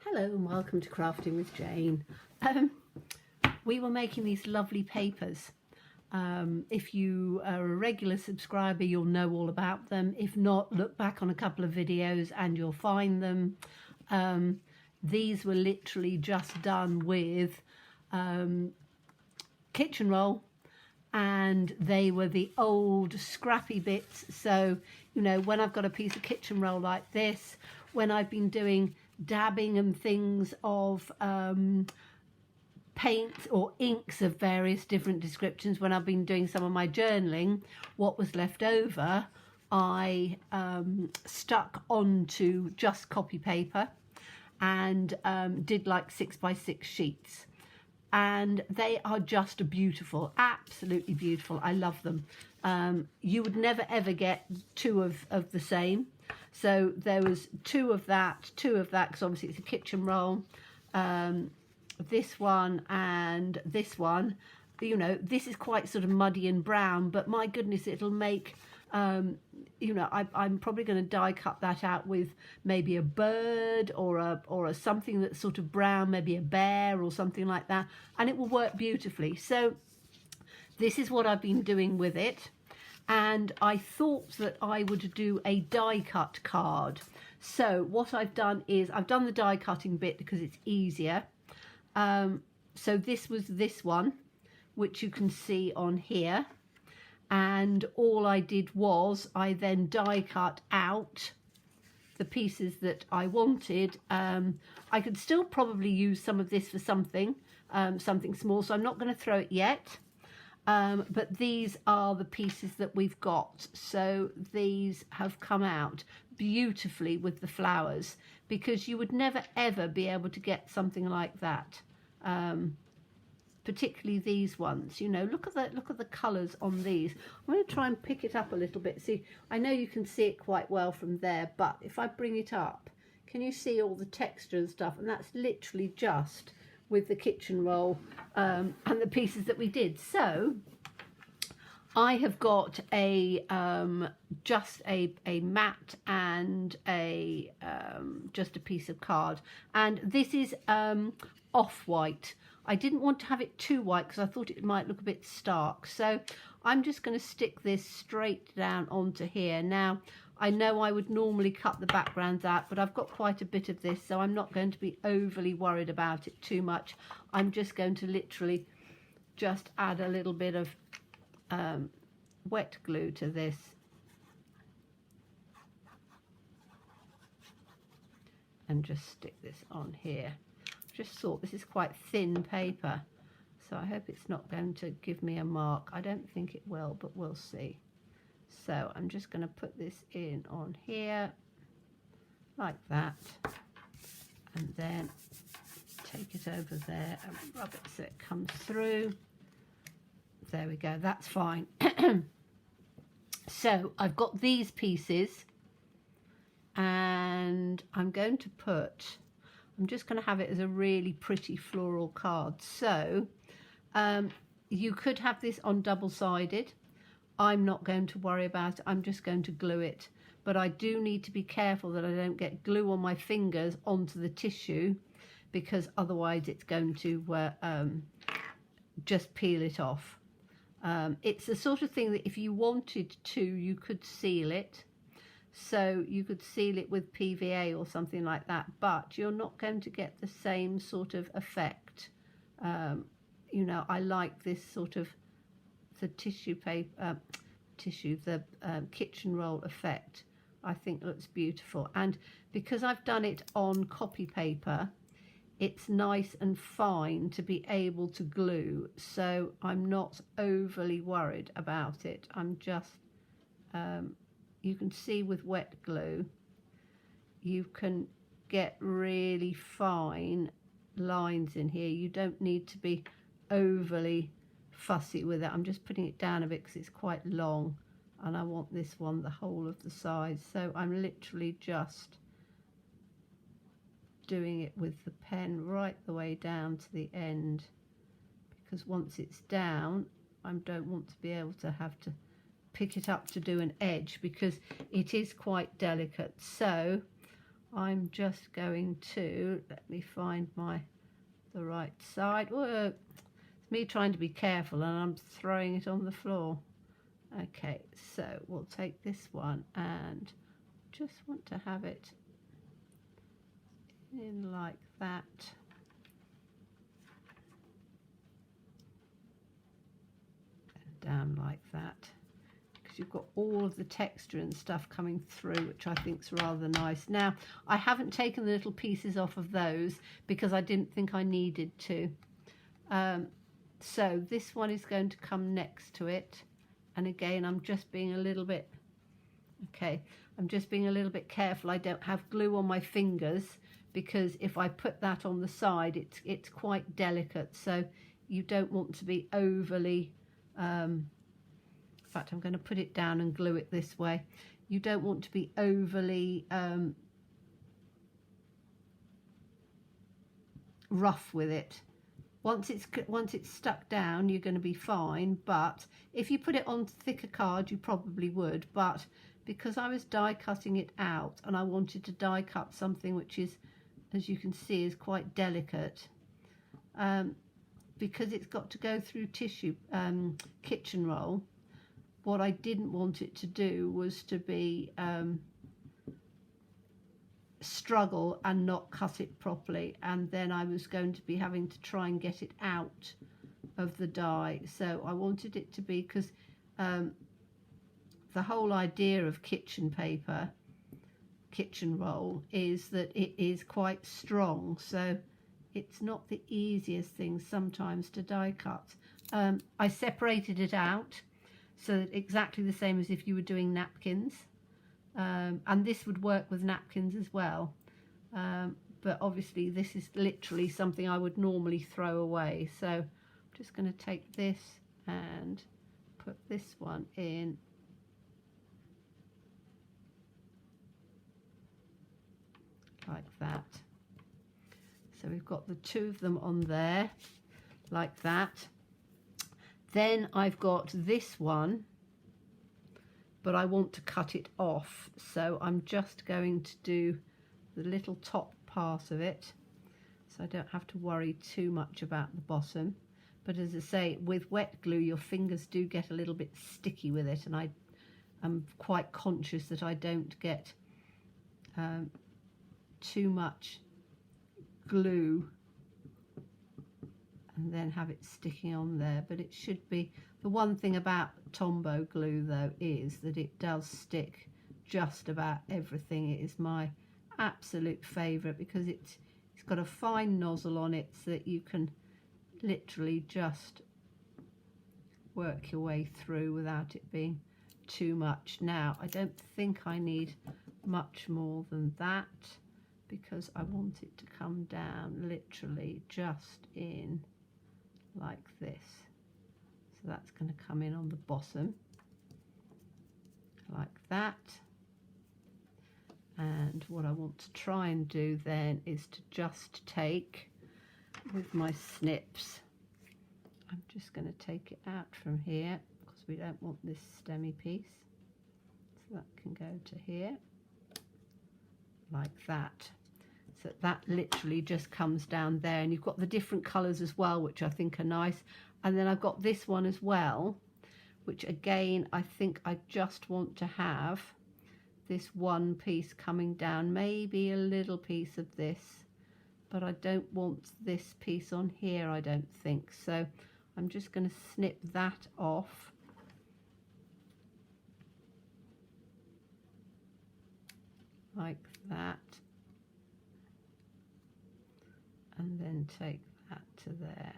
Hello and welcome to Crafting with Jane. We were making these lovely papers. If you are a regular subscriber, you'll know all about them. If not, look back on a couple of videos and you'll find them. These were literally just done with kitchen roll, and they were the old scrappy bits. So, you know, when I've got a piece of kitchen roll like this, when I've been doing dabbing and things of paints or inks of various different descriptions, when I've been doing some of my journaling, what was left over I stuck onto just copy paper and did like 6x6 sheets, and they are just beautiful, absolutely beautiful. I love them. You would never ever get two of the same. So there was two of that, because obviously it's a kitchen roll. This one and this one, you know, this is quite sort of muddy and brown, but my goodness, it'll make, you know, I'm probably going to die cut that out with maybe a bird or a something that's sort of brown, maybe a bear or something like that, and it will work beautifully. So this is what I've been doing with it. And I thought that I would do a die cut card. So what I've done is I've done the die cutting bit because it's easier. So this was this one, which you can see on here. And all I did was I then die cut out the pieces that I wanted. I could still probably use some of this for something, something small, so I'm not going to throw it yet. But these are the pieces that we've got. So these have come out beautifully with the flowers, because you would never ever be able to get something like that. Particularly these ones, you know, look at the colours on these. I'm going to try and pick it up a little bit. See, I know you can see it quite well from there, but if I bring it up, can you see all the texture and stuff? And that's literally just with the kitchen roll and the pieces that we did. So I have got a just a mat and a just a piece of card, and this is off-white. I didn't want to have it too white because I thought it might look a bit stark, so I'm just going to stick this straight down onto here. Now I know I would normally cut the backgrounds out, but I've got quite a bit of this, so I'm not going to be overly worried about it too much. I'm just going to literally just add a little bit of wet glue to this. And just stick this on here. Just thought this is quite thin paper, so I hope it's not going to give me a mark. I don't think it will, but we'll see. So I'm just going to put this in on here like that, and then take it over there and rub it so it comes through. There we go, that's fine. So I've got these pieces, and I'm going to put, I'm just going to have it as a really pretty floral card. So you could have this on double-sided. I'm not going to worry about it. I'm just going to glue it. But I do need to be careful that I don't get glue on my fingers onto the tissue, because otherwise it's going to just peel it off. It's the sort of thing that if you wanted to, you could seal it. So you could seal it with PVA or something like that, but you're not going to get the same sort of effect. You know, I like this sort of the tissue paper, the kitchen roll effect. I think looks beautiful, and because I've done it on copy paper, it's nice and fine to be able to glue, so I'm not overly worried about it. I'm just you can see with wet glue you can get really fine lines in here. You don't need to be overly fussy with it. I'm just putting it down a bit because it's quite long, and I want this one the whole of the size, so I'm literally just doing it with the pen right the way down to the end, because once it's down I don't want to be able to have to pick it up to do an edge, because it is quite delicate. So I'm just going to, let me find the right side. Whoa, it's me trying to be careful and I'm throwing it on the floor. Okay, so we'll take this one and just want to have it in like that. And down like that. Because you've got all of the texture and stuff coming through, which I think is rather nice. Now, I haven't taken the little pieces off of those because I didn't think I needed to. So this one is going to come next to it. And again, I'm just being a little bit, okay, I'm just being a little bit careful. I don't have glue on my fingers because if I put that on the side, it's quite delicate. So you don't want to be overly, in fact, I'm going to put it down and glue it this way. You don't want to be overly rough with it. Once it's stuck down, you're going to be fine, but if you put it on thicker card, you probably would. But because I was die cutting it out and I wanted to die cut something which is, as you can see, is quite delicate, because it's got to go through tissue, kitchen roll, what I didn't want it to do was to be struggle and not cut it properly, and then I was going to be having to try and get it out of the die. So I wanted it to be, because the whole idea of kitchen paper, kitchen roll, is that it is quite strong, so it's not the easiest thing sometimes to die cut. I separated it out so that exactly the same as if you were doing napkins. And this would work with napkins as well, but obviously this is literally something I would normally throw away. So I'm just going to take this and put this one in like that. So we've got the two of them on there like that. Then I've got this one, but I want to cut it off, so I'm just going to do the little top part of it, so I don't have to worry too much about the bottom. But as I say, with wet glue your fingers do get a little bit sticky with it, and I am quite conscious that I don't get too much glue and then have it sticking on there. But it should be, the one thing about Tombow glue though is that it does stick just about everything. It is my absolute favourite because it's got a fine nozzle on it so that you can literally just work your way through without it being too much. Now I don't think I need much more than that because I want it to come down literally just in like this. So that's going to come in on the bottom like that. And what I want to try and do then is to just take with my snips, I'm just going to take it out from here because we don't want this stemmy piece. So that can go to here like that. So that literally just comes down there, and you've got the different colours as well, which I think are nice. And then I've got this one as well, which again I think I just want to have this one piece coming down, maybe a little piece of this, but I don't want this piece on here, I don't think. So I'm just going to snip that off. Like that. And then take that to there.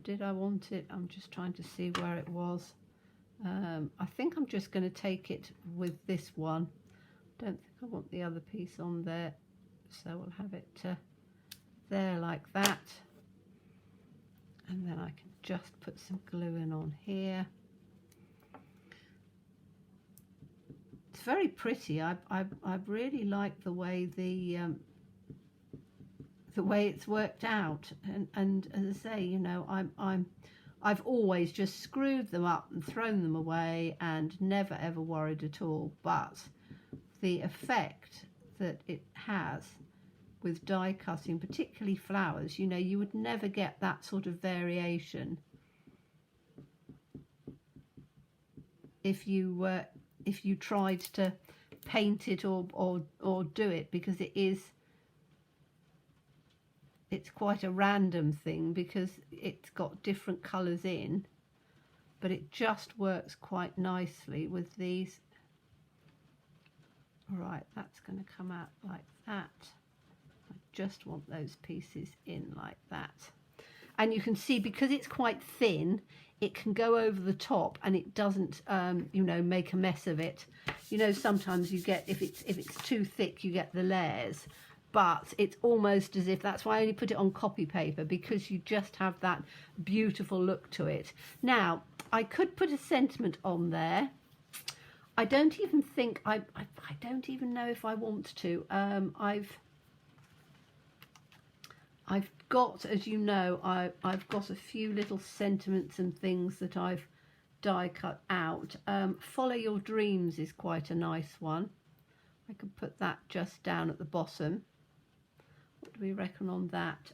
Did I want it? I'm just trying to see where it was. I think I'm just going to take it with this one. Don't think I want the other piece on there, so we'll have it there like that. And then I can just put some glue in on here. It's very pretty. I really like the way the way it's worked out, and as I say, you know, I'm I've always just screwed them up and thrown them away and never ever worried at all. But the effect that it has with die cutting, particularly flowers, you know, you would never get that sort of variation if you tried to paint it or do it, because it's quite a random thing because it's got different colours in, but it just works quite nicely with these. Right, that's going to come out like that. I just want those pieces in like that. And you can see, because it's quite thin, it can go over the top and it doesn't, you know, make a mess of it. You know, sometimes you get, if it's too thick, you get the layers. But it's almost as if, that's why I only put it on copy paper, because you just have that beautiful look to it. Now, I could put a sentiment on there. I don't even think, I don't even know if I want to. I've got, as you know, I've got a few little sentiments and things that I've die cut out. Follow Your Dreams is quite a nice one. I could put that just down at the bottom. What do we reckon on that?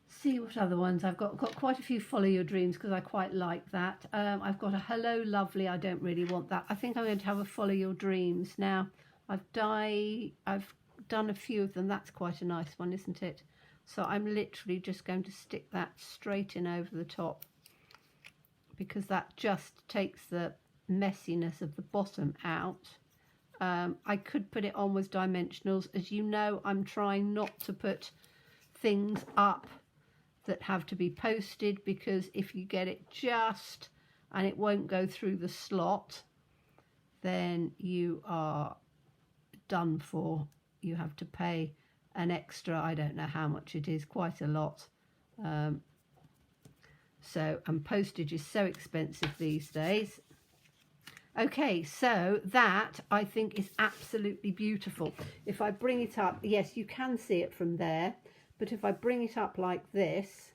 See what other ones I've got quite a few Follow Your Dreams, because I quite like that. I've got a Hello Lovely. I don't really want that. I think I'm going to have a Follow Your Dreams. Now I've done a few of them. That's quite a nice one, isn't it? So I'm literally just going to stick that straight in over the top, because that just takes the messiness of the bottom out. I could put it on with dimensionals. As you know, I'm trying not to put things up that have to be posted, because if you get it just and it won't go through the slot, then you are done for. You have to pay an extra, I don't know how much it is, quite a lot. And postage is so expensive these days. Okay, so that I think is absolutely beautiful. If I bring it up, yes, you can see it from there, but if I bring it up like this,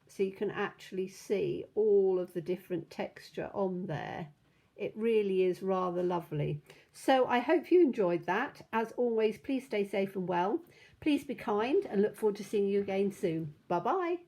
so you can actually see all of the different texture on there, it really is rather lovely. So I hope you enjoyed that. As always, please stay safe and well. Please be kind, and look forward to seeing you again soon. Bye-bye.